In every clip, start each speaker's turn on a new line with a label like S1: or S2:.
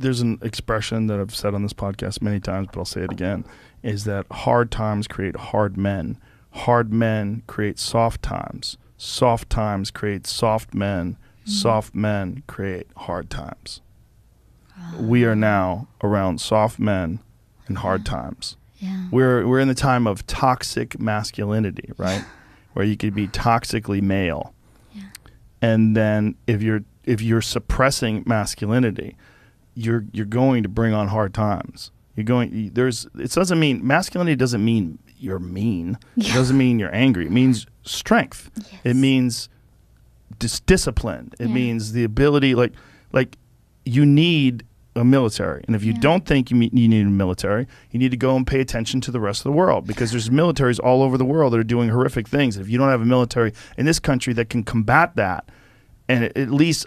S1: there's an expression that I've said on this podcast many times, but I'll say it again, is that hard times create hard men. Hard men create soft times. Soft times create soft men. Soft men create hard times. We are now around soft men and hard times.
S2: Yeah.
S1: We're in the time of toxic masculinity, right? Where you could be toxically male.
S2: Yeah.
S1: And then if you're suppressing masculinity, you're going to bring on hard times. It doesn't mean masculinity doesn't mean you're mean.
S2: Yeah.
S1: It doesn't mean you're angry. It means strength.
S2: Yes.
S1: It means discipline. It means the ability, like you need a military. And if you don't think you need a military, you need to go and pay attention to the rest of the world, because there's militaries all over the world that are doing horrific things. If you don't have a military in this country that can combat that and at least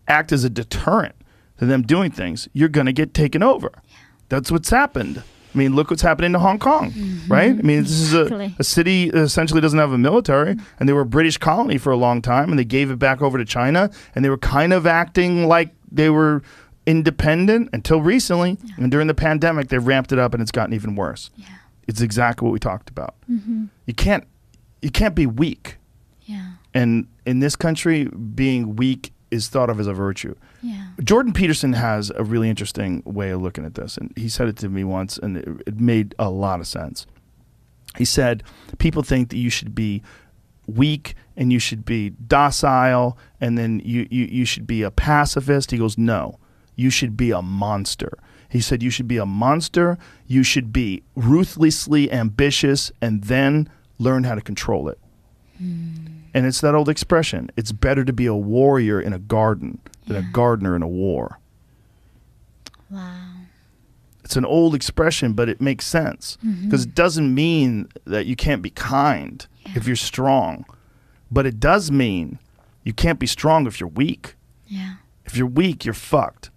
S1: act as a deterrent to them doing things, you're going to get taken over. Yeah. That's what's happened. I mean, look what's happening to Hong Kong, right? I mean, this is a city that essentially doesn't have a military, and they were a British colony for a long time, and they gave it back over to China, and they were kind of acting like they were independent until recently. Yeah. And during the pandemic, they ramped it up, and it's gotten even worse. Yeah. It's exactly what we talked about. You can't be weak.
S2: Yeah.
S1: And in this country, being weak is thought of as a virtue.
S2: Yeah.
S1: Jordan Peterson has a really interesting way of looking at this, and he said it to me once, and it made a lot of sense. He said, people think that you should be weak and you should be docile, and then you should be a pacifist. He goes, no, you should be a monster. He said you should be a monster, you should be ruthlessly ambitious, and then learn how to control it. And it's that old expression, it's better to be a warrior in a garden than a gardener in a war.
S2: Wow.
S1: It's an old expression, but it makes sense, because it doesn't mean that you can't be kind if you're strong, but it does mean you can't be strong if you're weak.
S2: Yeah.
S1: If you're weak, you're fucked.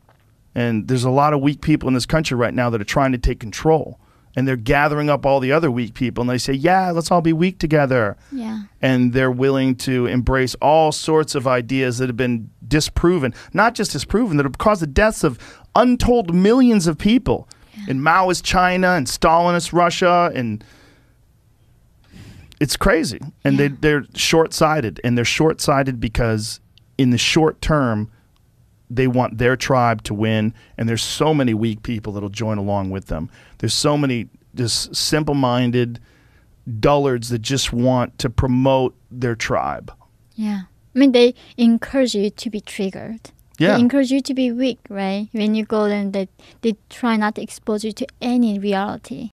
S1: And there's a lot of weak people in this country right now that are trying to take control. And they're gathering up all the other weak people, and they say, yeah, let's all be weak together.
S2: Yeah.
S1: And they're willing to embrace all sorts of ideas that have been disproven, not just disproven, that have caused the deaths of untold millions of people in Maoist China and Stalinist Russia. And it's crazy. And they're short-sighted. And they're short-sighted because in the short term, they want their tribe to win, and there's so many weak people that'll join along with them. There's so many just simple-minded dullards that just want to promote their tribe.
S2: Yeah. I mean, they encourage you to be triggered.
S1: Yeah.
S2: They encourage you to be weak, right? When you go, then they try not to expose you to any reality.